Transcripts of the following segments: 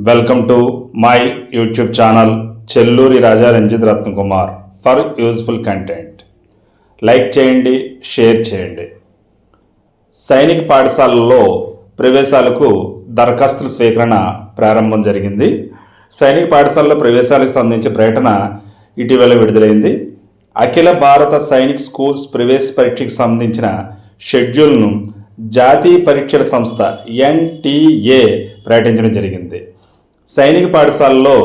Welcome to my YouTube channel Chelluri Raja Ranjith Ratna Kumar for useful content. Like చేయండి, share చేయండి. సైనిక పాఠశాలల్లో ప్రవేశాలకు దరఖాస్తుల స్వీకరణ ప్రారంభం జరిగింది. సైనిక పాఠశాలలో ప్రవేశాలకు సంబంధించి ప్రకటన ఇటీవల విడుదలైంది. అఖిల భారత సైనిక్ స్కూల్స్ ప్రవేశ పరీక్షకు సంబంధించిన షెడ్యూల్ను జాతీయ పరీక్షల సంస్థ ఎన్టీఏ ప్రకటించడం జరిగింది. సైనిక పాఠశాలలో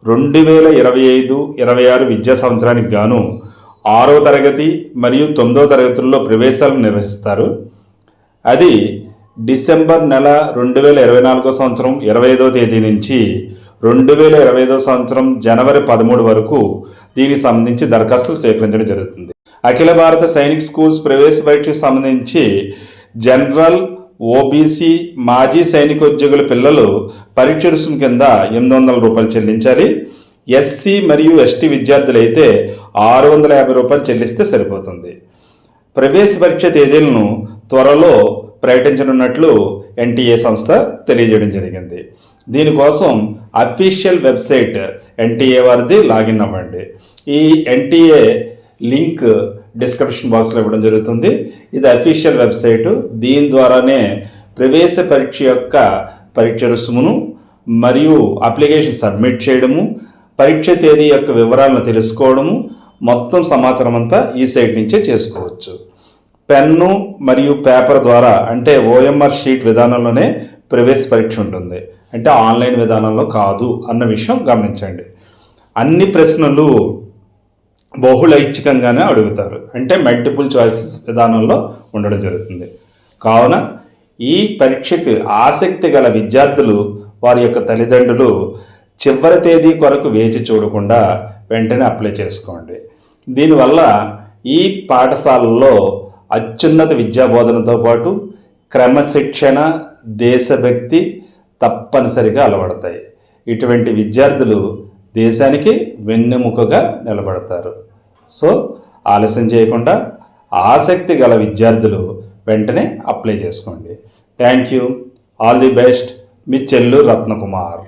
2025-26 విద్యా సంవత్సరానికి గాను 6వ తరగతి మరియు 9వ తరగతుల్లో ప్రవేశాలను నిర్వహిస్తారు. అది డిసెంబర్ నెల 2024 సంవత్సరం 25వ తేదీ నుంచి 2025 సంవత్సరం జనవరి 13 వరకు దీనికి సంబంధించి దరఖాస్తులు స్వీకరించడం జరుగుతుంది. అఖిల భారత సైనిక్ స్కూల్స్ ప్రవేశ పరీక్షకు సంబంధించి జనరల్, ఓబీసీ, మాజీ సైనికోద్యోగుల పిల్లలు పరీక్ష రుసుము కింద 800 రూపాయలు చెల్లించాలి. ఎస్సీ మరియు ఎస్టీ విద్యార్థులైతే 650 రూపాయలు చెల్లిస్తే సరిపోతుంది. ప్రవేశ పరీక్ష తేదీలను త్వరలో ప్రకటించనున్నట్లు ఎన్టీఏ సంస్థ తెలియజేయడం జరిగింది. దీనికోసం అఫీషియల్ వెబ్సైట్ ఎన్టీఏ వారిది లాగిన్ అవ్వండి. ఈ ఎన్టీఏ లింక్ డిస్క్రిప్షన్ బాక్స్లో ఇవ్వడం జరుగుతుంది. ఇది అఫీషియల్ వెబ్సైటు. దీని ద్వారానే ప్రవేశ పరీక్ష యొక్క పరీక్ష రుసుమును మరియు అప్లికేషన్ సబ్మిట్ చేయడము, పరీక్ష తేదీ యొక్క వివరాలను తెలుసుకోవడము, మొత్తం సమాచారం అంతా ఈ సైట్ నుంచే చేసుకోవచ్చు. పెన్ను మరియు పేపర్ ద్వారా అంటే ఓఎంఆర్ షీట్ విధానంలోనే ప్రవేశ పరీక్ష ఉంటుంది, అంటే ఆన్లైన్ విధానంలో కాదు అన్న విషయం గమనించండి. అన్ని ప్రశ్నలు బహుళ ఐచ్ఛికంగానే అడుగుతారు, అంటే మల్టిపుల్ చాయిసెస్ విధానంలో ఉండడం జరుగుతుంది. కావున ఈ పరీక్షకు ఆసక్తి గల విద్యార్థులు, వారి యొక్క తల్లిదండ్రులు చివరి తేదీ కొరకు వేచి చూడకుండా వెంటనే అప్లై చేసుకోండి. దీనివల్ల ఈ పాఠశాలల్లో అత్యున్నత విద్యాబోధనతో పాటు క్రమశిక్షణ, దేశభక్తి తప్పనిసరిగా అలవడతాయి. ఇటువంటి విద్యార్థులు దేశానికి వెన్నెముకగా నిలబడతారు. సో ఆలస్యం చేయకుండా ఆసక్తి గల విద్యార్థులు వెంటనే అప్లై చేసుకోండి. Thank you. All the best. Me Chelluru Ratnakumar.